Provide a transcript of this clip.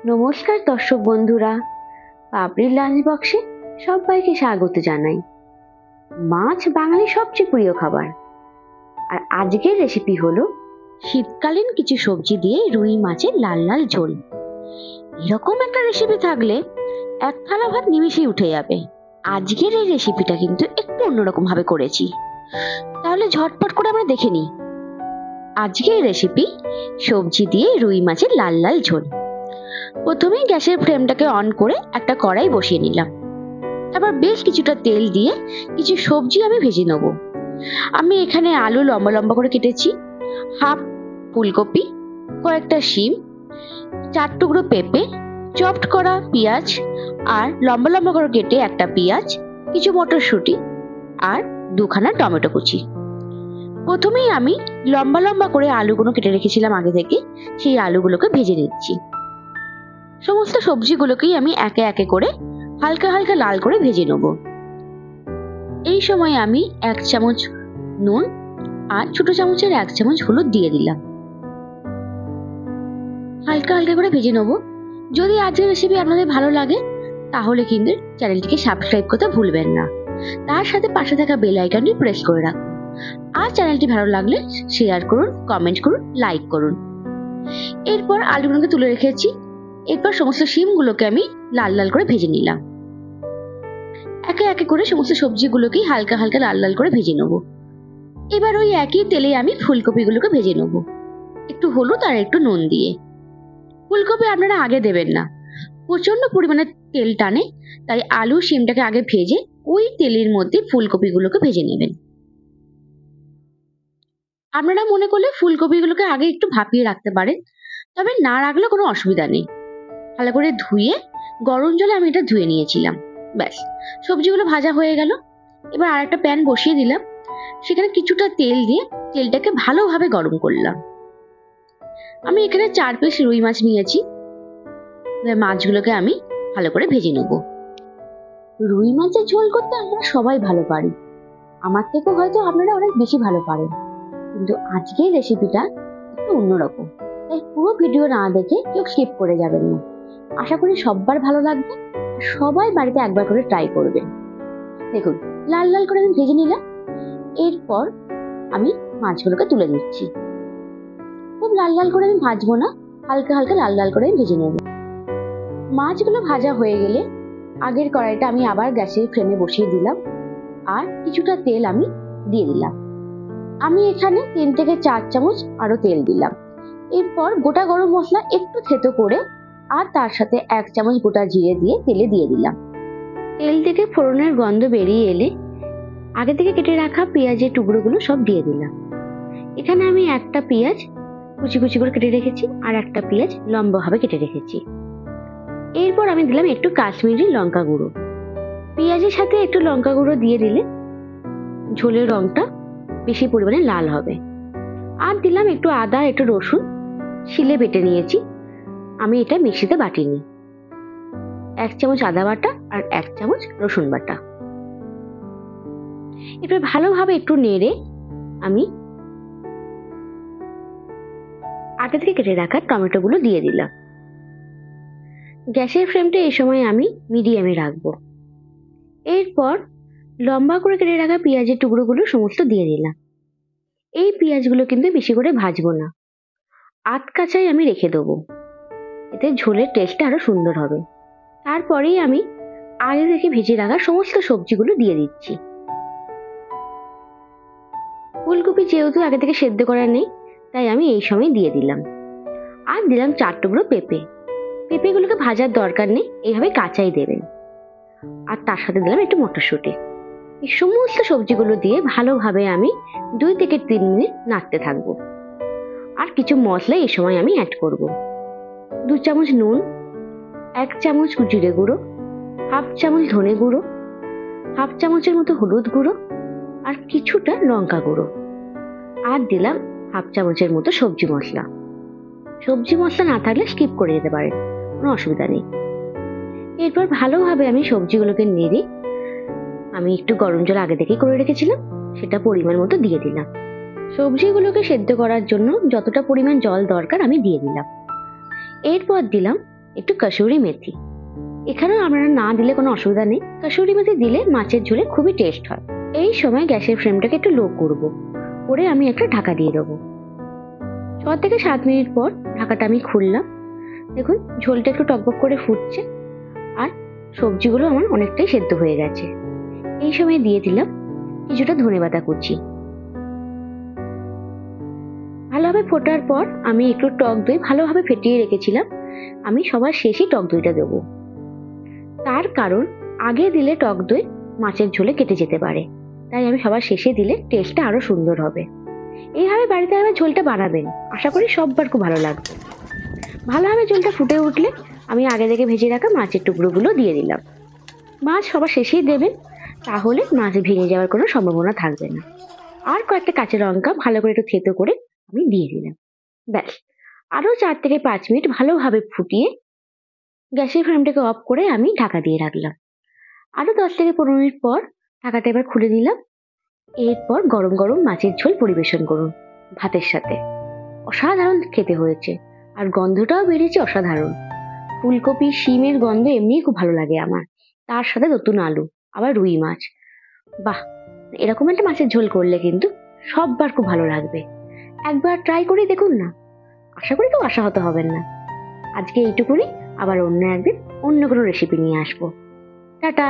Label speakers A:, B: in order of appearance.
A: নমস্কার দর্শক বন্ধুরা, পাপড়ির লাঞ্চ বক্সে সবাইকে স্বাগত জানাই। মাছ বাঙালির সবচেয়ে প্রিয় খাবার। আর আজকের রেসিপি হলো শীতকালীন কিছু সবজি দিয়ে রুই মাছের লাল লাল ঝোল। এরকম একটা রেসিপি থাকলে এক থালা ভাত নিমিশেই উঠে যাবে। আজকের এই রেসিপিটা কিন্তু একটু অন্যরকম ভাবে করেছি, তাহলে ঝটপট করে আমরা দেখে নিই। আজকের রেসিপি সবজি দিয়ে রুই মাছের লাল লাল ঝোল। প্রথমেই গ্যাসের ফ্লেমটাকে অন করে একটা কড়াই বসিয়ে নিলাম। তারপর বেশ কিছুটা তেল দিয়ে কিছু সবজি আমি ভেজে নেব। আমি এখানে আলু লম্বা লম্বা করে কেটেছি, হাফ ফুলকপি, কয়েকটা শিম, 4 টুকরো পেঁপে, চপড করা পেঁয়াজ, আর লম্বা লম্বা করে কেটে একটা পেঁয়াজ, কিছু মটরশুঁটি আর 2খানা টমেটো কুচি। প্রথমেই আমি লম্বা লম্বা করে আলুগুলো কেটে রেখেছিলাম আগে থেকে, সেই আলুগুলোকে ভেজে নিচ্ছি। সমস্ত সবজিগুলোকেই আমি একে একে করে হালকা হালকা লাল করে ভেজে নেব। এই সময় আমি 1 চামচ নুন আর ছোট চামচের 1 চামচ হলুদ দিয়ে দিলাম। হালকা হালকা করে ভেজে নেব। যদি আজকের রেসিপি আপনাদের ভালো লাগে তাহলে কিন্তু চ্যানেলটিকে সাবস্ক্রাইব করতে ভুলবেন না। তার সাথে পাশে থাকা বেল আইকনটি প্রেস করে রাখুন। আর চ্যানেলটি ভালো লাগলে শেয়ার করুন, কমেন্ট করুন, লাইক করুন। এরপর আলুগুলোকে তুলে রেখেছি। এরপর সমস্ত শিমগুলোকে আমি লাল লাল করে ভেজে নিলাম। একে একে করে সমস্ত সবজিগুলোকেই হালকা হালকা লাল লাল করে ভেজে নেব। এবার ওই একই তেলে আমি ফুলকপিগুলোকে ভেজে নেব, একটু হলুদ আর একটু নুন দিয়ে। ফুলকপি আপনারা আগে দেবেন না, প্রচন্ড পরিমাণে তেল টানে, তাই আলু শিমটাকে আগে ভেজে ওই তেলের মধ্যে ফুলকপিগুলোকে ভেজে নেবেন। আপনারা মনে করলে ফুলকপিগুলোকে আগে একটু ভাপিয়ে রাখতে পারেন, তবে না রাখলে কোনো অসুবিধা নেই। ভালো করে ধুয়ে গরম জলে আমি এটা ধুয়ে নিয়েছিলাম। ব্যাস, সবজিগুলো ভাজা হয়ে গেল। এবার আর একটা প্যান বসিয়ে দিলাম, সেখানে কিছুটা তেল দিয়ে তেলটাকে ভালোভাবে গরম করলাম। আমি এখানে 4 পিস রুই মাছ নিয়েছি। মাছগুলোকে আমি ভালো করে ভেজে নেব। রুই মাছের ঝোল করতে আমরা সবাই ভালো পারি, আমার থেকেও হয়তো আপনারা অনেক বেশি ভালো পারেন, কিন্তু আজকের রেসিপিটা একটু অন্যরকম, তাই পুরো ভিডিও না দেখে কেউ স্কিপ করে যাবেন না। আশা করি সবার ভালো লাগবে, সবাই বাড়িতে একবার করে ট্রাই করবেন। দেখুন, লাল লাল করে আমি ভেজে নিলাম। এরপর আমি মাছগুলোকে তুলে নিচ্ছি। খুব লাল লাল করে আমি ভাজবো না, হালকা হালকা লাল লাল করে ভেজে নেব। মাছগুলো ভাজা হয়ে গেলে আগের কড়াইটা আমি আবার গ্যাসের ফ্লেমে বসিয়ে দিলাম আর কিছুটা তেল আমি দিয়ে দিলাম। আমি এখানে 3 থেকে 4 চামচ আরো তেল দিলাম। এরপর গোটা গরম মশলা একটু থেতো করে আর তার সাথে 1 চামচ গোটা জিরে দিয়ে তেলে দিয়ে দিলাম। তেল থেকে ফোড়নের গন্ধ বেরিয়ে এলে আগে থেকে কেটে রাখা পেঁয়াজের টুকরোগুলো সব দিয়ে দিলাম। এখানে আমি একটা পেঁয়াজ কুচি কুচি করে কেটে রেখেছি আর একটা পেঁয়াজ লম্বাভাবে কেটে রেখেছি। এরপর আমি দিলাম একটু কাশ্মীরি লঙ্কা গুঁড়ো। পেঁয়াজের সাথে একটু লঙ্কা গুঁড়ো দিয়ে দিলে ঝোলের রংটা বেশি পরিমাণে লাল হবে। আর দিলাম একটু আদা, একটু রসুন শিলে বেটে নিয়েছি, আমি এটা মিক্সিতে বাটিনি। 1 চামচ আদা বাটা আর 1 চামচ রসুন বাটা। এবার ভালোভাবে একটু নেড়ে আমি আগে থেকে কেটে রাখা টমেটো গুলো দিয়ে দিলাম। গ্যাসের ফ্লেমটা এই সময় আমি মিডিয়ামে রাখবো। এরপর লম্বা করে কেটে রাখা পেঁয়াজের টুকরোগুলো সমস্ত দিয়ে দিলাম। এই পেঁয়াজগুলো কিন্তু বেশি করে ভাজবো না, আধ কাঁচাই আমি রেখে দেবো, এতে ঝোলের টেস্টটা আরো সুন্দর হবে। তারপরেই আমি আগে থেকে ভেজে রাখা সমস্ত সবজিগুলো দিয়ে দিচ্ছি। ফুলকপি যেহেতু আগে থেকে সেদ্ধ করা নেই, তাই আমি এই সময় দিয়ে দিলাম। আর দিলাম 4 টুকরো পেঁপে। পেঁপেগুলোকে ভাজার দরকার নেই, এইভাবে কাঁচাই দেবেন। আর তার সাথে দিলাম একটু মটরশুঁটি। এই সমস্ত সবজিগুলো দিয়ে ভালোভাবে আমি 2 থেকে 3 মিনিট নাড়তে থাকবো। আর কিছু মশলা এই সময় আমি অ্যাড করব। 2 চামচ নুন, 1 চামচ জিরে গুঁড়ো, হাফ চামচ ধনে গুঁড়ো, হাফ চামচের মতো হলুদ গুঁড়ো আর কিছুটা লঙ্কা গুঁড়ো। আর দিলাম হাফ চামচের মতো সবজি মশলা। সবজি মশলা না থাকলে স্কিপ করে যেতে পারেন, কোনো অসুবিধা নেই। এরপর ভালোভাবে আমি সবজিগুলোকে নেড়ে আমি একটু গরম জল আগে থেকেই করে রেখেছিলাম, সেটা পরিমাণ মতো দিয়ে দিলাম। সবজিগুলোকে সেদ্ধ করার জন্য যতটা পরিমাণ জল দরকার আমি দিয়ে দিলাম। এরপর দিলাম একটু কাসুরি মেথি। এখানেও আপনারা না দিলে কোনো অসুবিধা নেই, কাসুরি মেথি দিলে মাছের ঝোলে খুবই টেস্ট হয়। এই সময় গ্যাসের ফ্লেমটাকে একটু লো করব, করে আমি একটা ঢাকা দিয়ে দেবো। 6 থেকে 7 মিনিট পর ঢাকাটা আমি খুললাম। দেখুন ঝোলটা একটু টকবক করে ফুটছে, আর সবজিগুলো আমার অনেকটাই সেদ্ধ হয়ে গেছে। এই সময় দিয়ে দিলাম কিছুটা ধনেপাতা কুচি। ভালোভাবে ফোটার পর আমি একটু টক দই ভালোভাবে ফেটিয়ে রেখেছিলাম, আমি সবার শেষে টক দইটা দেবো। তার কারণ আগে দিলে টক দই মাছের ঝোলে কেটে যেতে পারে, তাই আমি সবার শেষে দিলে টেস্টটা আরো সুন্দর হবে। এইভাবে বাড়িতে আবার ঝোলটা বানাবেন, আশা করি সববার খুব ভালো লাগবে। ভালোভাবে ঝোলটা ফুটে উঠলে আমি আগে থেকে ভেজে রাখা মাছের টুকরোগুলো দিয়ে দিলাম। মাছ সবার শেষেই দেবেন, তাহলে মাছ ভেঙে যাওয়ার কোনো সম্ভাবনা থাকবে না। আর কয়েকটা কাঁচা লঙ্কা ভালো করে একটু থেতো করে আমি দিয়ে দিলাম। ব্যাস, আরো 4 থেকে 5 মিনিট ভালোভাবে ফুটিয়ে গ্যাসের ফ্লেমটাকে অফ করে আমি ঢাকা দিয়ে রাখলাম। আরো 10 থেকে 15 মিনিট পর ঢাকাটা এবার খুলে দিলাম। এরপর গরম গরম মাছের ঝোল পরিবেশন করুন ভাতের সাথে। অসাধারণ খেতে হয়েছে, আর গন্ধটাও বেরিয়েছে অসাধারণ। ফুলকপি শিমের গন্ধ এমনিই খুব ভালো লাগে আমার, তার সাথে নতুন আলু, আবার রুই মাছ। বাহ, এরকম একটা মাছের ঝোল করলে কিন্তু সববার খুব ভালো লাগবে। একবার ট্রাই করে দেখুন না, আশা করি কেউ আশাহত হবেন না। আজকে এইটুকুনি, আবার অন্য একদিন অন্য কোনো রেসিপি নিয়ে আসবো। টাটা।